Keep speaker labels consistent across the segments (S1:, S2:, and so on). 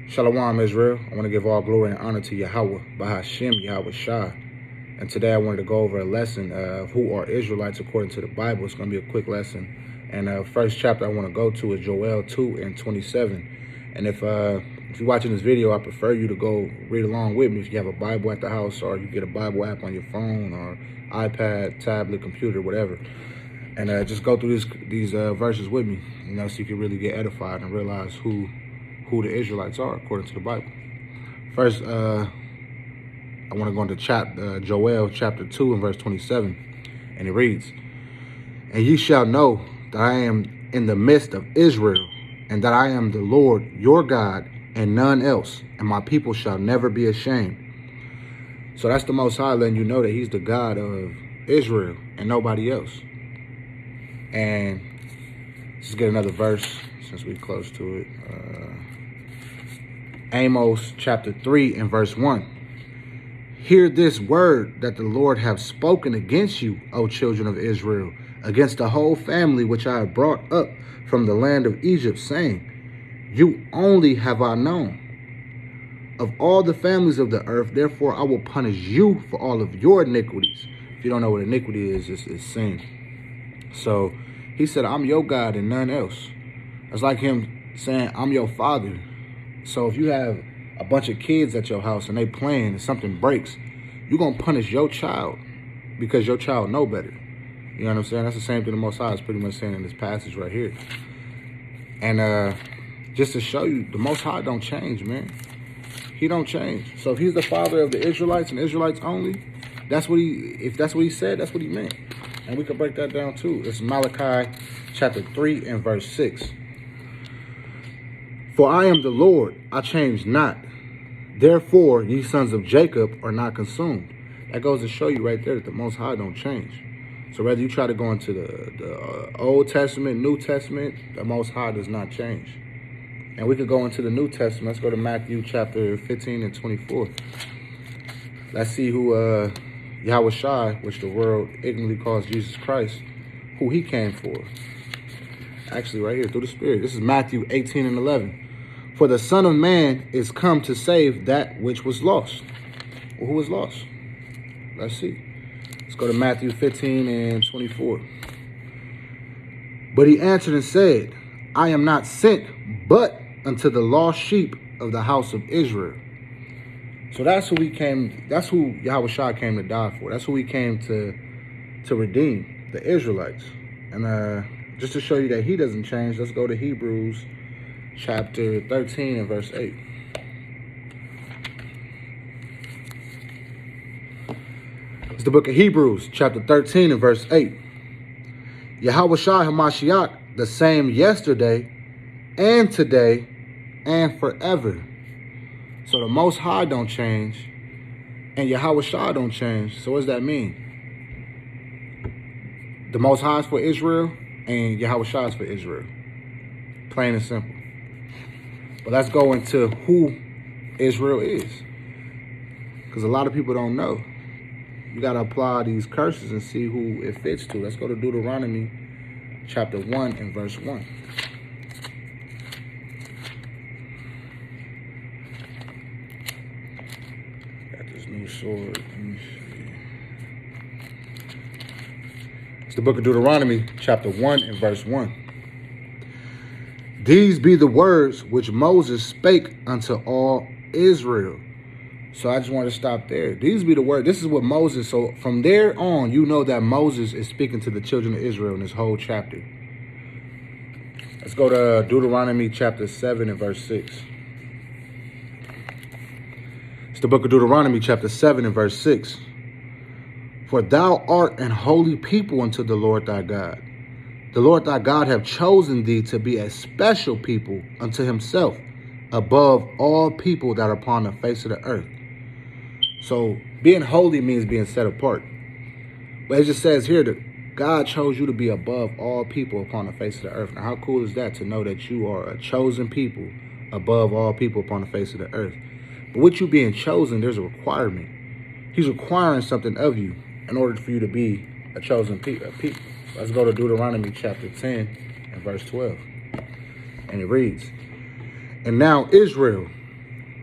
S1: Shalom, Israel. I want to give all glory and honor to Yahweh, Bahashem, Yahweh Shah. And today I wanted to go over a lesson of who are Israelites according to the Bible. It's going to be a quick lesson. And first chapter I want to go to is Joel 2 and 27. And if you're watching this video, I prefer you to go read along with me if you have a Bible at the house, or you get a Bible app on your phone or iPad, tablet, computer, whatever. And just go through these verses with me, so you can really get edified and realize who the Israelites are according to the Bible. First, I want to go into Joel chapter 2 and verse 27, and it reads, "And ye shall know that I am in the midst of Israel, and that I am the Lord your God, and none else, and my people shall never be ashamed." So that's the Most High letting you know that he's the God of Israel and nobody else. And let's get another verse since we're close to it. Amos chapter 3 and verse 1. "Hear this word that the Lord hath spoken against you, O children of Israel, against the whole family which I have brought up from the land of Egypt, saying, You only have I known of all the families of the earth, therefore I will punish you for all of your iniquities." If you don't know what iniquity is, it's sin. So he said, I'm your God and none else. It's like him saying, I'm your father. So if you have a bunch of kids at your house and they playing and something breaks, you're going to punish your child because your child know better. You know what I'm saying? That's the same thing the Most High is pretty much saying in this passage right here. And just to show you, the Most High don't change, man. He don't change. So if he's the father of the Israelites and Israelites only, if that's what he said, that's what he meant. And we can break that down too. It's Malachi chapter 3 and verse 6. "For I am the Lord, I change not. Therefore, ye sons of Jacob are not consumed." That goes to show you right there that the Most High don't change. So whether you try to go into the Old Testament, New Testament, the Most High does not change. And we could go into the New Testament. Let's go to Matthew chapter 15 and 24. Let's see who Yahweh Shai, which the world ignorantly calls Jesus Christ, who he came for. Actually, right here, through the Spirit. This is Matthew 18 and 11. "For the Son of Man is come to save that which was lost." Well, who was lost? Let's see. Let's go to Matthew 15 and 24. "But he answered and said, I am not sent but unto the lost sheep of the house of Israel." So that's who he came. That's who Yahweh Shai came to die for. That's who he came to redeem, the Israelites. And just to show you that he doesn't change, let's go to Hebrews chapter 13 and verse 8. It's the book of Hebrews chapter 13 and verse 8. "Yahweh Shai HaMashiach, the same yesterday and today and forever." So the Most High don't change, and Yahweh Shai don't change. So what does that mean? The Most High is for Israel, and Yahweh Shai is for Israel. Plain and simple. But let's go into who Israel is, because a lot of people don't know. You got to apply these curses and see who it fits to. Let's go to Deuteronomy chapter 1 and verse 1. New sword. It's the book of Deuteronomy, chapter 1 and verse 1. "These be the words which Moses spake unto all Israel." So I just want to stop there. These be the words. This is what Moses. So from there on, you know that Moses is speaking to the children of Israel in this whole chapter. Let's go to Deuteronomy chapter 7 and verse 6. It's the book of Deuteronomy chapter 7 and verse 6. "For thou art an holy people unto the Lord thy God. The Lord thy God hath chosen thee to be a special people unto himself, above all people that are upon the face of the earth." So being holy means being set apart. But it just says here that God chose you to be above all people upon the face of the earth. Now how cool is that, to know that you are a chosen people above all people upon the face of the earth? But with you being chosen, there's a requirement. He's requiring something of you in order for you to be a chosen people. Let's go to Deuteronomy chapter 10 and verse 12. And it reads, "And now Israel,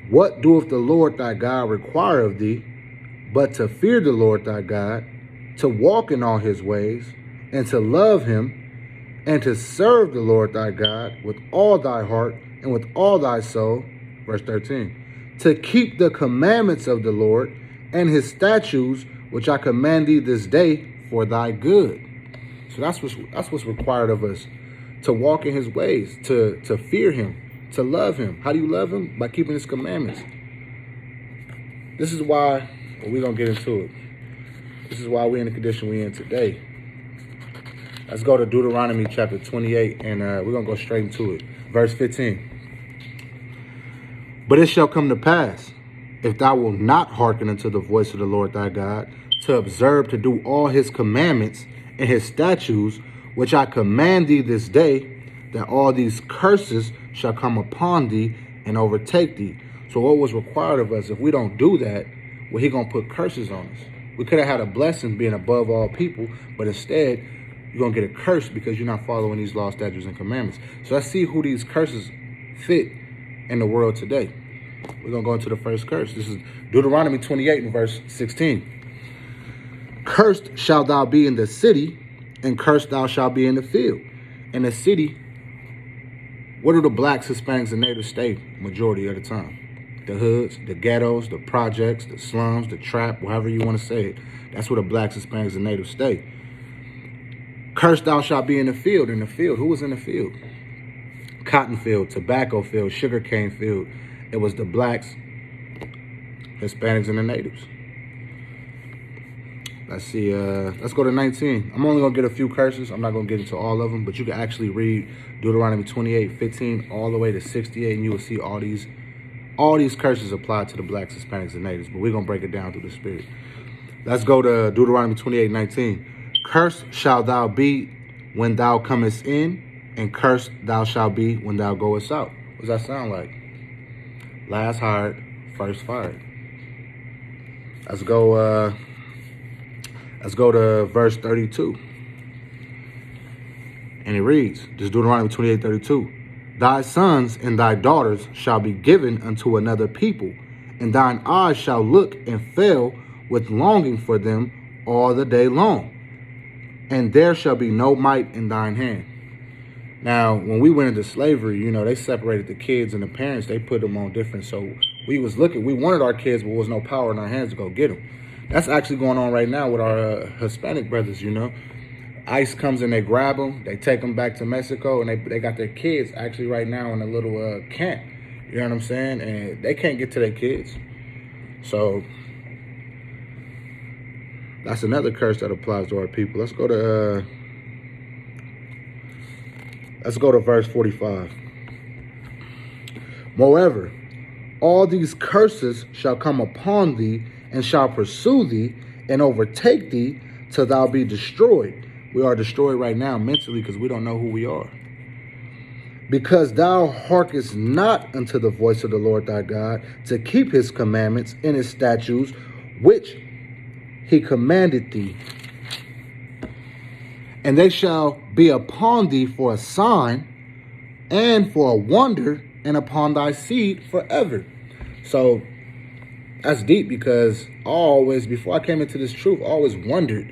S1: What doeth the Lord thy God require of thee, but to fear the Lord thy God, to walk in all his ways, and to love him, and to serve the Lord thy God with all thy heart and with all thy soul. Verse 13. To keep the commandments of the Lord and his statutes, which I command thee this day for thy good. So that's what's required of us, to walk in his ways, to fear him, to love him. How do you love him? By keeping his commandments. This is why, we're going to get into it. This is why we're in the condition we're in today. Let's go to Deuteronomy chapter 28, and we're going to go straight into it. Verse 15. But it shall come to pass, if thou wilt not hearken unto the voice of the Lord thy God, to observe to do all his commandments and his statutes, which I command thee this day, that all these curses shall come upon thee and overtake thee. So what was required of us, if we don't do that, well, he going to put curses on us. We could have had a blessing being above all people, but instead, you're going to get a curse because you're not following these laws, statutes, and commandments. So let's see who these curses fit in the world today. We're going to go into the first curse. This is Deuteronomy 28 and verse 16. Cursed shalt thou be in the city, and cursed thou shalt be in the field. In the city, what do the blacks, Hispanics, and natives stay majority of the time? The hoods, the ghettos, the projects, the slums, the trap, however you want to say it. That's where the blacks, Hispanics, and natives stay. Cursed thou shalt be in the field. In the field, who was in the field? Cotton field, tobacco field, sugarcane field. It was the blacks, Hispanics, and the natives. Let's see. Let's go to 19. I'm only going to get a few curses. I'm not going to get into all of them, but you can actually read Deuteronomy 28:15 all the way to 68, and you will see all these curses apply to the blacks, Hispanics, and natives. But we're going to break it down through the Spirit. Let's go to Deuteronomy 28:19. Cursed shalt thou be when thou comest in, and cursed thou shalt be when thou goest out. What does that sound like? Last hired, first fired. Let's go to verse 32. And it reads, this is Deuteronomy 28:32. Thy sons and thy daughters shall be given unto another people, and thine eyes shall look and fail with longing for them all the day long. And there shall be no might in thine hand. Now, when we went into slavery, they separated the kids and the parents. They put them on different. So we wanted our kids, but there was no power in our hands to go get them. That's actually going on right now with our Hispanic brothers, ICE comes and they grab them. They take them back to Mexico, and they got their kids actually right now in a little camp. You know what I'm saying? And they can't get to their kids. So that's another curse that applies to our people. Let's go to verse 45. Moreover, all these curses shall come upon thee, and shall pursue thee, and overtake thee, till thou be destroyed. We are destroyed right now mentally because we don't know who we are. Because thou hearkenest not unto the voice of the Lord thy God, to keep his commandments and his statutes, which he commanded thee. And they shall be upon thee for a sign and for a wonder, and upon thy seed forever. So that's deep, because before I came into this truth, I always wondered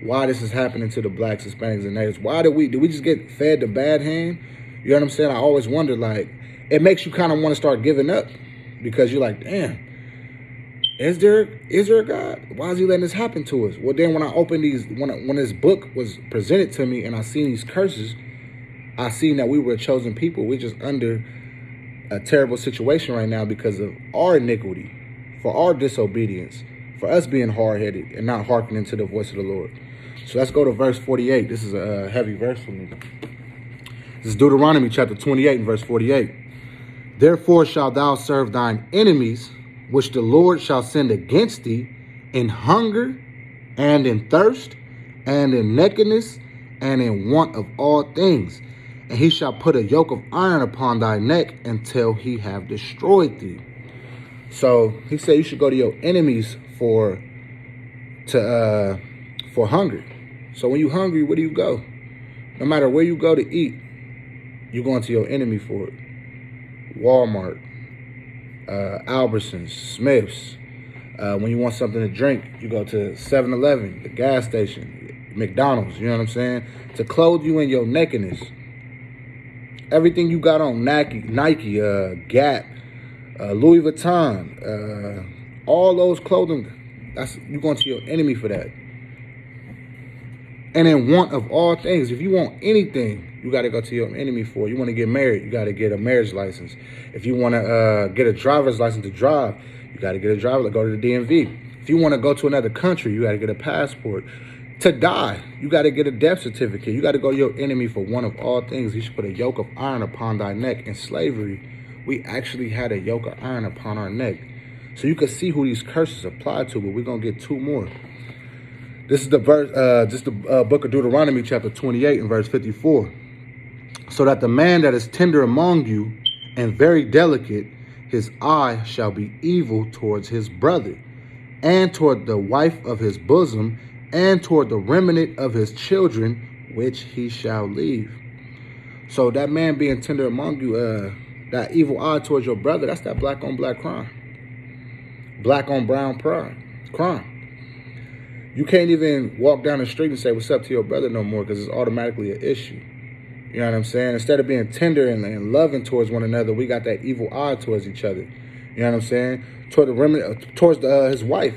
S1: why this is happening to the blacks, Hispanics, and natives. Why did we just get fed the bad hand? You know what I'm saying? I always wondered, it makes you kind of want to start giving up, because you're like, damn, is there a God? Why is he letting this happen to us? Well, then when I opened when this book was presented to me and I seen these curses, I seen that we were a chosen people. We're just under a terrible situation right now because of our iniquity, for our disobedience, for us being hard-headed and not hearkening to the voice of the Lord. So let's go to verse 48. This is a heavy verse for me. This is Deuteronomy chapter 28 and verse 48. Therefore shalt thou serve thine enemies, which the Lord shall send against thee, in hunger and in thirst and in nakedness and in want of all things. And he shall put a yoke of iron upon thy neck until he have destroyed thee. So he said you should go to your enemies for hunger. So when you're hungry, where do you go? No matter where you go to eat, you're going to your enemy for it. Walmart, Albertsons, Smiths. When you want something to drink, you go to 7-Eleven, the gas station, McDonald's, you know what I'm saying? To clothe you in your nakedness. Everything you got on, Nike, Gap, Louis Vuitton, all those clothing, you're going to your enemy for that. And in want of all things, if you want anything, you got to go to your enemy for it. You want to get married, you got to get a marriage license. If you want to get a driver's license to drive, you got to get a driver, go to the DMV. If you want to go to another country, you got to get a passport. To die, you got to get a death certificate. You got to go to your enemy for one of all things. He should put a yoke of iron upon thy neck. In slavery, we actually had a yoke of iron upon our neck. So you can see who these curses apply to, but we're going to get two more. This is the verse, book of Deuteronomy, chapter 28 and verse 54. So that the man that is tender among you and very delicate, his eye shall be evil towards his brother, and toward the wife of his bosom, and toward the remnant of his children, which he shall leave. So that man being tender among you, that evil eye towards your brother, that's that black on black crime. Black on brown crime. You can't even walk down the street and say what's up to your brother no more, because it's automatically an issue. You know what I'm saying? Instead of being tender and loving towards one another, we got that evil eye towards each other. You know what I'm saying? Toward the remnant, towards his wife,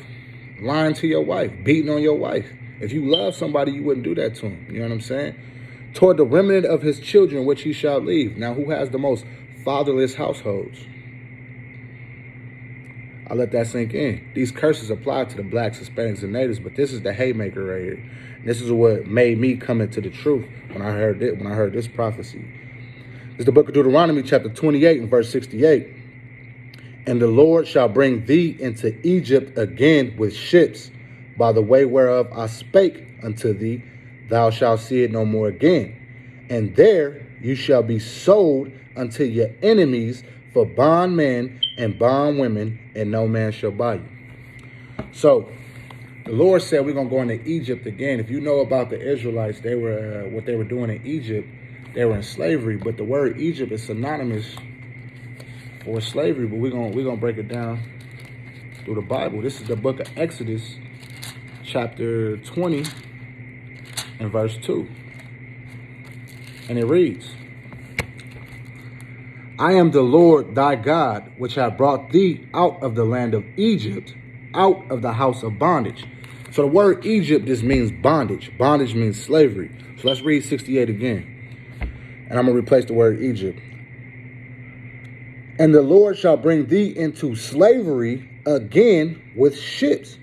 S1: lying to your wife, beating on your wife. If you love somebody, you wouldn't do that to him. You know what I'm saying? Toward the remnant of his children, which he shall leave. Now, who has the most fatherless households? I let that sink in. These curses apply to the blacks, Hispanics, and natives, but this is the haymaker right here. And this is what made me come into the truth when I heard it, when I heard this prophecy. This is the book of Deuteronomy, chapter 28 and verse 68. And the Lord shall bring thee into Egypt again with ships, by the way whereof I spake unto thee, thou shalt see it no more again. And there you shall be sold unto your enemies for bondmen and bondwomen, and no man shall buy you. So the Lord said we're going to go into Egypt again. If you know about the Israelites, they were what they were doing in Egypt, they were in slavery. But the word Egypt is synonymous for slavery. But we're gonna break it down through the Bible. This is the book of Exodus, chapter 20 and verse 2. And it reads, I am the Lord thy God, which have brought thee out of the land of Egypt, out of the house of bondage. So the word Egypt just means bondage. Bondage means slavery. So let's read 68 again. And I'm going to replace the word Egypt. And the Lord shall bring thee into slavery again with ships.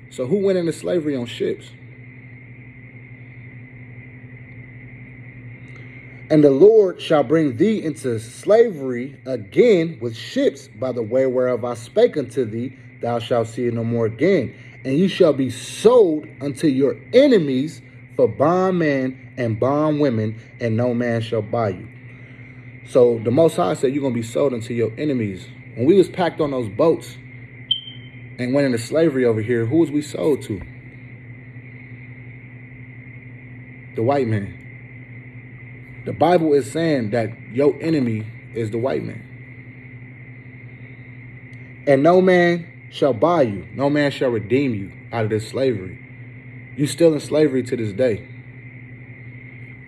S1: So who went into slavery on ships? And the Lord shall bring thee into slavery again with ships, by the way whereof I spake unto thee, thou shalt see it no more again. And ye shall be sold unto your enemies for bondmen and bondwomen, and no man shall buy you. So the Most High said you're going to be sold unto your enemies. When we was packed on those boats and went into slavery over here, who was we sold to? The white man. The Bible is saying that your enemy is the white man. And no man shall buy you. No man shall redeem you out of this slavery. You still in slavery to this day.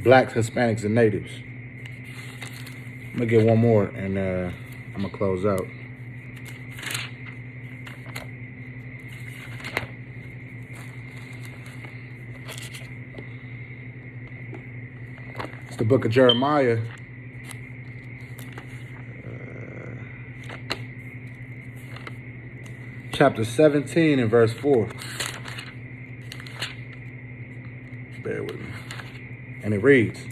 S1: Blacks, Hispanics, and natives. I'm going to get one more and I'm going to close out. The book of Jeremiah, chapter 17 and verse 4. Bear with me. And it reads,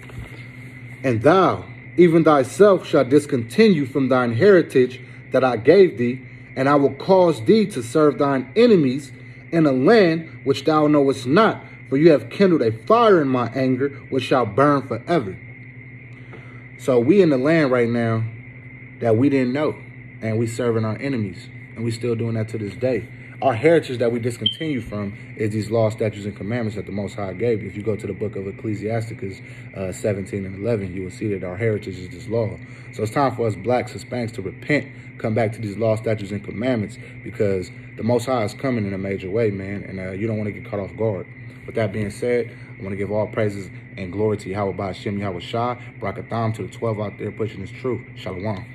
S1: And thou, even thyself, shalt discontinue from thine heritage that I gave thee, and I will cause thee to serve thine enemies in a land which thou knowest not, for you have kindled a fire in my anger, which shall burn forever. So we in the land right now that we didn't know, and we serving our enemies, and we still doing that to this day. our heritage that we discontinue from is these laws, statutes, and commandments that the Most High gave. If you go to the book of Ecclesiasticus 17 and 11, you will see that our heritage is this law. So it's time for us blacks, Hispanics to repent, come back to these laws, statutes, and commandments, because the Most High is coming in a major way, man, and you don't want to get caught off guard. With that being said, I want to give all praises and glory to Yahweh Ba'ashem, Yahweh Shah, Barakatham, to the 12 out there pushing this truth. Shalom.